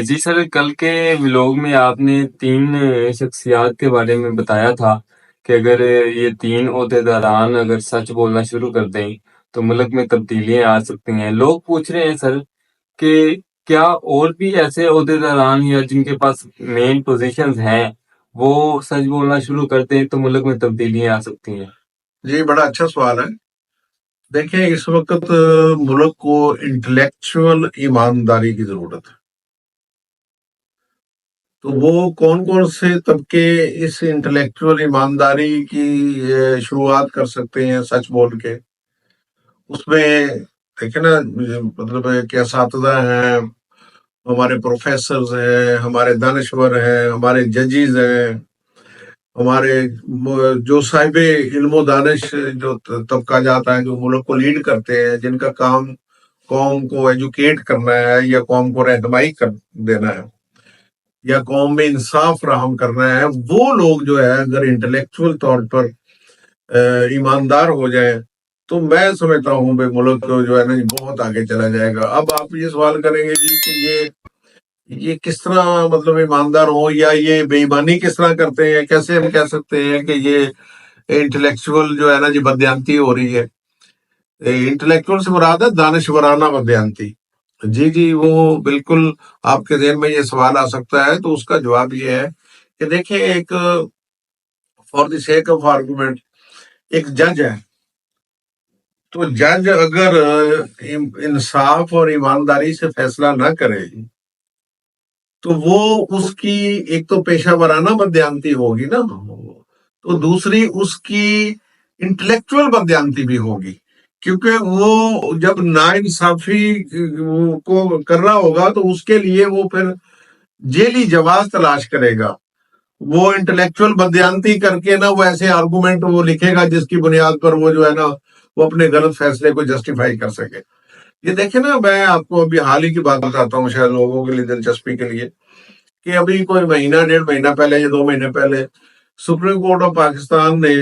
جی سر، کل کے ولاگ میں آپ نے 3 شخصیات کے بارے میں بتایا تھا کہ اگر یہ 3 عہدیداران اگر سچ بولنا شروع کر دیں تو ملک میں تبدیلیاں آ سکتی ہیں۔ لوگ پوچھ رہے ہیں سر کہ کیا اور بھی ایسے عہدیداران یا جن کے پاس مین پوزیشنز ہیں وہ سچ بولنا شروع کر دیں تو ملک میں تبدیلیاں آ سکتی ہیں؟ جی بڑا اچھا سوال ہے۔ دیکھیں، اس وقت ملک کو انٹلیکچوئل ایمانداری کی ضرورت ہے۔ تو وہ کون کون سے طبقے اس انٹلیکچوئل ایمانداری کی شروعات کر سکتے ہیں سچ بول کے؟ اس میں دیکھیں نا، مطلب ہے کہ اساتذہ ہیں، ہمارے پروفیسرز ہیں، ہمارے دانشور ہیں، ہمارے ججز ہیں، ہمارے جو صاحب علم و دانش جو طبقہ جاتا ہے، جو ملک کو لیڈ کرتے ہیں، جن کا کام قوم کو ایجوکیٹ کرنا ہے یا قوم کو رہنمائی کر دینا ہے یا قوم میں انصاف فراہم کرنا ہے، وہ لوگ جو ہے اگر انٹلیکچوئل طور پر ایماندار ہو جائیں تو میں سمجھتا ہوں بھائی ملک جو ہے نا بہت آگے چلا جائے گا۔ اب آپ یہ سوال کریں گے جی کہ یہ کس طرح مطلب ایماندار ہو یا یہ بے ایمانی کس طرح کرتے ہیں، کیسے ہم کہہ سکتے ہیں کہ یہ انٹلیکچوئل جو ہے نا جی بدیانتی ہو رہی ہے؟ انٹلیکچوئل سے مراد ہے دانشورانہ بدیانتی۔ جی وہ بالکل آپ کے ذہن میں یہ سوال آ سکتا ہے، تو اس کا جواب یہ ہے کہ دیکھیں، ایک for the sake of argument ایک جج ہے، تو جج اگر انصاف اور ایمانداری سے فیصلہ نہ کرے تو وہ اس کی ایک تو پیشہ ورانہ بدیانتی ہوگی نا، تو دوسری اس کی انٹلیکچوئل بدیانتی بھی ہوگی، کیونکہ وہ جب نا انصافی کو کر رہا ہوگا تو اس کے لیے وہ پھر جیلی جواز تلاش کرے گا۔ وہ انٹلیکچوئل بدیانتی کر کے نا وہ ایسے آرگومنٹ وہ لکھے گا جس کی بنیاد پر وہ جو ہے نا وہ اپنے غلط فیصلے کو جسٹیفائی کر سکے۔ یہ دیکھیں نا، میں آپ کو ابھی حال ہی کی بات بتاتا ہوں، شاید لوگوں کے لیے دلچسپی کے لیے، کہ ابھی کوئی مہینہ 1.5 مہینہ پہلے یا 2 مہینے پہلے سپریم کورٹ آف پاکستان نے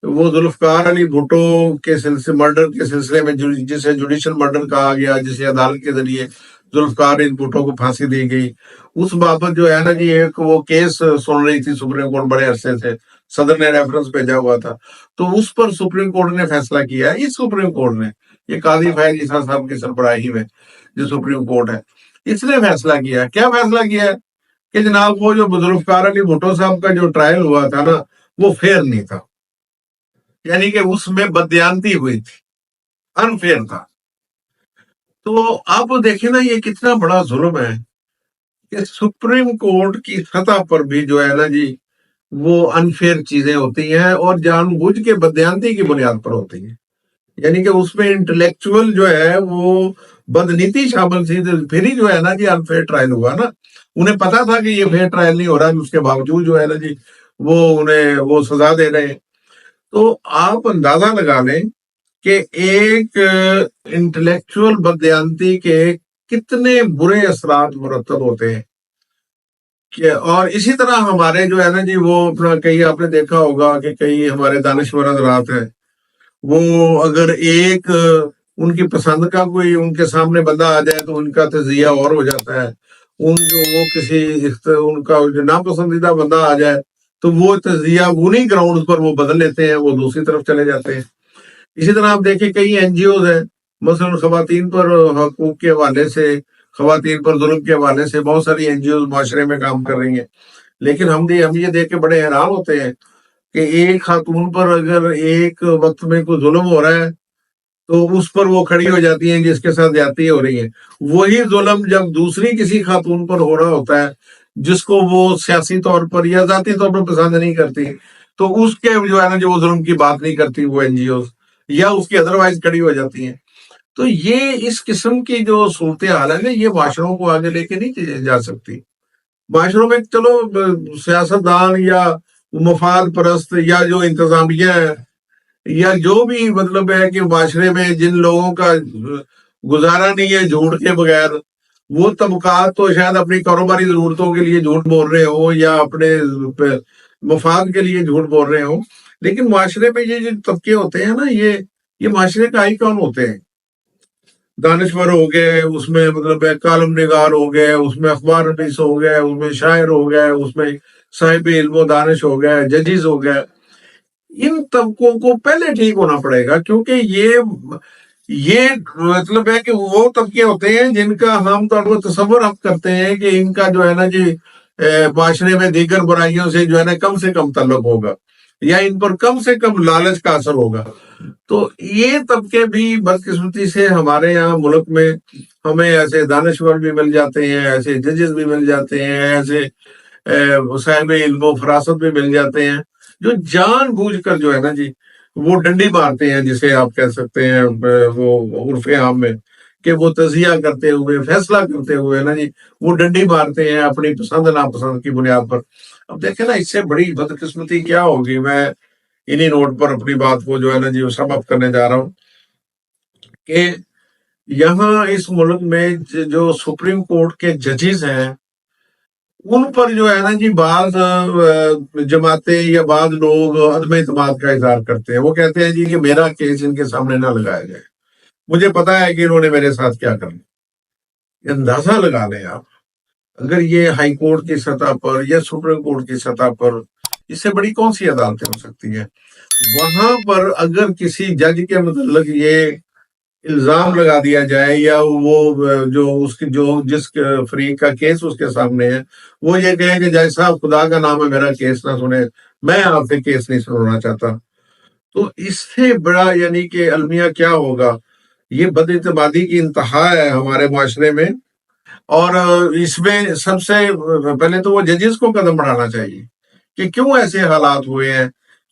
وہ ذوالفقار علی بھٹو کے سلسلے مرڈر کے سلسلے میں جسے جوڈیشل مرڈر کہا گیا، جسے عدالت کے ذریعے ذوالفقار علی بھٹو کو پھانسی دی گئی، اس بابت جو ہے نا جی ایک وہ کیس سن رہی تھی سپریم کورٹ بڑے عرصے سے، صدر نے ریفرنس بھیجا ہوا تھا، تو اس پر سپریم کورٹ نے فیصلہ کیا ہے۔ اس سپریم کورٹ نے، یہ قاضی فیض عیسیٰ صاحب کی سربراہی میں جو سپریم کورٹ ہے، اس نے فیصلہ کیا ہے۔ کیا فیصلہ کیا ہے کہ جناب وہ جو ذوالفقار علی بھٹو صاحب کا جو ٹرائل ہوا تھا نا وہ فیئر نہیں تھا، یعنی کہ اس میں بدیانتی ہوئی تھی، انفیئر تھا۔ تو آپ دیکھیں نا یہ کتنا بڑا ظلم ہے کہ سپریم کورٹ کی سطح پر بھی جو ہے نا جی وہ انفیئر چیزیں ہوتی ہیں اور جان بوجھ کے بدیانتی کی بنیاد پر ہوتی ہیں، یعنی کہ اس میں انٹلیکچوئل جو ہے وہ بدنیتی شامل تھی، پھر ہی جو ہے نا جی انفیئر ٹرائل ہوا نا۔ انہیں پتا تھا کہ یہ فیئر ٹرائل نہیں ہو رہا، اس کے باوجود جو ہے نا جی وہ انہیں وہ سزا دے رہے ہیں۔ تو آپ اندازہ لگا لیں کہ ایک انٹلیکچوئل بدیانتی کے کتنے برے اثرات مرتب ہوتے ہیں۔ اور اسی طرح ہمارے جو ہے نا جی وہ اپنا کئی آپ نے دیکھا ہوگا کہ کئی ہمارے دانشور حضرات ہیں، وہ اگر ایک ان کی پسند کا کوئی ان کے سامنے بندہ آ جائے تو ان کا تجزیہ اور ہو جاتا ہے، ان کا جو ناپسندیدہ بندہ آ جائے تو وہ تجزیہ انہی گراؤنڈ پر وہ بدل لیتے ہیں، وہ دوسری طرف چلے جاتے ہیں۔ اسی طرح آپ دیکھیں کئی این جی اوز ہیں، مثلا خواتین پر حقوق کے حوالے سے، خواتین پر ظلم کے حوالے سے بہت ساری این جی اوز معاشرے میں کام کر رہی ہیں، لیکن ہم یہ دیکھ کے بڑے حیران ہوتے ہیں کہ ایک خاتون پر اگر ایک وقت میں کوئی ظلم ہو رہا ہے تو اس پر وہ کھڑی ہو جاتی ہیں جس کے ساتھ زیادتی ہو رہی ہے۔ وہی ظلم جب دوسری کسی خاتون پر ہو رہا ہوتا ہے جس کو وہ سیاسی طور پر یا ذاتی طور پر پسند نہیں کرتی، تو اس کے جو ہے نا جو وہ ظلم کی بات نہیں کرتی وہ این جی اوز، یا اس کی ادروائز کھڑی ہو جاتی ہیں۔ تو یہ اس قسم کی جو صورتحال ہے نا یہ معاشروں کو آگے لے کے نہیں جا سکتی۔ معاشروں میں چلو سیاست دان یا مفاد پرست یا جو انتظامیہ ہے یا جو بھی مطلب ہے کہ معاشرے میں جن لوگوں کا گزارا نہیں ہے جھوٹ کے بغیر، وہ طبقات تو شاید اپنی کاروباری ضرورتوں کے لیے جھوٹ بول رہے ہوں یا اپنے مفاد کے لیے جھوٹ بول رہے ہوں، لیکن معاشرے میں یہ جو طبقے ہوتے ہیں نا یہ معاشرے کا آئیکن ہوتے ہیں۔ دانشور ہو گئے، اس میں مطلب کالم نگار ہو گئے، اس میں اخبار نویس ہو گئے، اس میں شاعر ہو گئے، اس میں صاحب علم و دانش ہو گئے، ججز ہو گئے. ان طبقوں کو پہلے ٹھیک ہونا پڑے گا، کیونکہ یہ مطلب ہے کہ وہ طبقے ہوتے ہیں جن کا عام طور پر تصور ہم کرتے ہیں کہ ان کا جو ہے نا جی معاشرے میں دیگر برائیوں سے کم تعلق ہوگا، یا ان پر کم سے کم لالچ کا اثر ہوگا. تو یہ طبقے بھی بدقسمتی سے ہمارے یہاں ملک میں ہمیں ایسے دانشور بھی مل جاتے ہیں، ایسے ججز بھی مل جاتے ہیں، ایسے صاحب علم و فراست بھی مل جاتے ہیں، جو جان بوجھ کر جو ہے نا جی وہ ڈنڈی مارتے ہیں، جسے آپ کہہ سکتے ہیں وہ عرف عام میں، کہ وہ تجزیہ کرتے ہوئے، فیصلہ کرتے ہوئے نا جی وہ ڈنڈی مارتے ہیں اپنی پسند ناپسند کی بنیاد پر. اب دیکھیں نا، اس سے بڑی بدقسمتی کیا ہوگی. میں انہی نوٹ پر اپنی بات کو جو ہے نا جی وہ سم اپ کرنے جا رہا ہوں کہ یہاں اس ملک میں جو سپریم کورٹ کے ججز ہیں، ان پر جو ہے نا جی بعض جماعتیں یا بعض لوگ عدم اعتماد کا اظہار کرتے ہیں. وہ کہتے ہیں جی کہ میرا کیس ان کے سامنے نہ لگایا جائے، مجھے پتا ہے کہ انہوں نے میرے ساتھ کیا کرنا. اندازہ لگا لیں آپ، اگر یہ ہائی کورٹ کی سطح پر یا سپریم کورٹ کی سطح پر، اس سے بڑی کون سی عدالتیں ہو سکتی ہیں. وہاں پر اگر کسی جج کے متعلق یہ الزام لگا دیا جائے، یا وہ جو جس فریق کا کیس اس کے سامنے ہے وہ یہ کہے کہ جج صاحب خدا کا نام ہے میرا کیس نہ سنے، میں آپ سے کیس نہیں سننا چاہتا، تو اس سے بڑا یعنی کہ المیہ کیا ہوگا. یہ بد اعتمادی کی انتہا ہے ہمارے معاشرے میں. اور اس میں سب سے پہلے تو وہ ججز کو قدم بڑھانا چاہیے کہ کیوں ایسے حالات ہوئے ہیں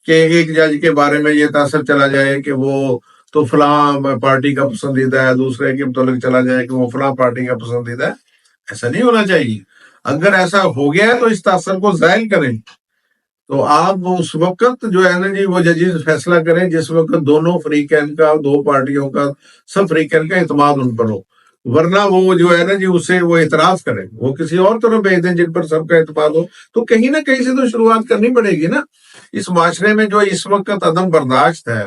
کہ ایک جج کے بارے میں یہ تاثر چلا جائے کہ وہ تو فلاں پارٹی کا پسندیدہ ہے، دوسرے کے متعلق چلا جائے کہ وہ فلاں پارٹی کا پسندیدہ ہے. ایسا نہیں ہونا چاہیے. اگر ایسا ہو گیا ہے تو اس تاثر کو زائل کریں. تو آپ اس وقت جو ہے نا جی وہ ججز فیصلہ کریں جس وقت دونوں فریقین کا، دو پارٹیوں کا، سب فریقین کا اعتماد ان پر ہو. ورنہ وہ جو ہے نا جی اسے وہ اعتراض کریں، وہ کسی اور طرف بھیج دیں جن پر سب کا اعتماد ہو. تو کہیں نہ کہیں سے تو شروعات کرنی پڑے گی نا. اس معاشرے میں جو اس وقت عدم برداشت ہے،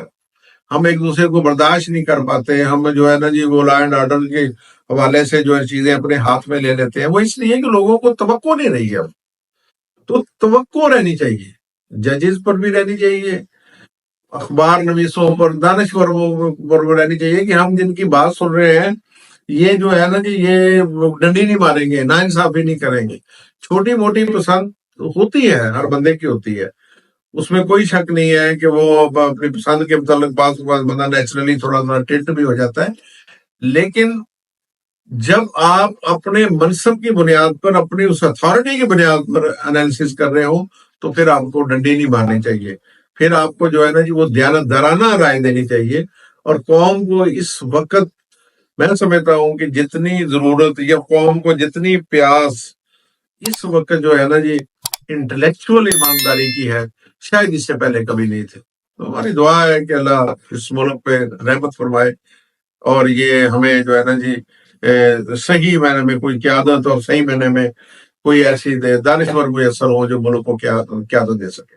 ہم ایک دوسرے کو برداشت نہیں کر پاتے، ہم جو ہے نا جی وہ لا اینڈ آرڈر کے حوالے سے جو چیزیں اپنے ہاتھ میں لے لیتے ہیں، وہ اس لیے کہ لوگوں کو توقع نہیں رہی ہے. تو توقع رہنی چاہیے، ججز پر بھی رہنی چاہیے، اخبار نویسوں پر، دانشوروں پر بھی رہنی چاہیے کہ ہم جن کی بات سن رہے ہیں یہ جو ہے نا جی یہ ڈنڈی نہیں ماریں گے، ناانصافی نہیں کریں گے. چھوٹی موٹی پسند ہوتی ہے، ہر بندے کی ہوتی ہے، اس میں کوئی شک نہیں ہے کہ وہ اپنی پسند کے متعلق بعض بندہ نیچرلی تھوڑا سا ٹلٹ بھی ہو جاتا ہے. لیکن جب آپ اپنے منصب کی بنیاد پر، اپنی اس اتھارٹی کی بنیاد پر انالیسس کر رہے ہو، تو پھر آپ کو ڈنڈی نہیں مارنی چاہیے. پھر آپ کو جو ہے نا جی وہ دیانتدارانہ رائے دینی چاہیے. اور قوم کو اس وقت میں سمجھتا ہوں کہ جتنی ضرورت یا قوم کو جتنی پیاس اس وقت جو ہے نا جی انٹلیکچوئل ایمانداری کی ہے، شاید اس سے پہلے کبھی نہیں تھے. تو ہماری دعا ہے کہ اللہ اس ملک پہ رحمت فرمائے، اور یہ ہمیں جو ہے نا جی صحیح معنی میں کوئی قیادت، اور صحیح معنی میں کوئی ایسی دانشور میسر ہو جو ملک کو قیادت دے سکے.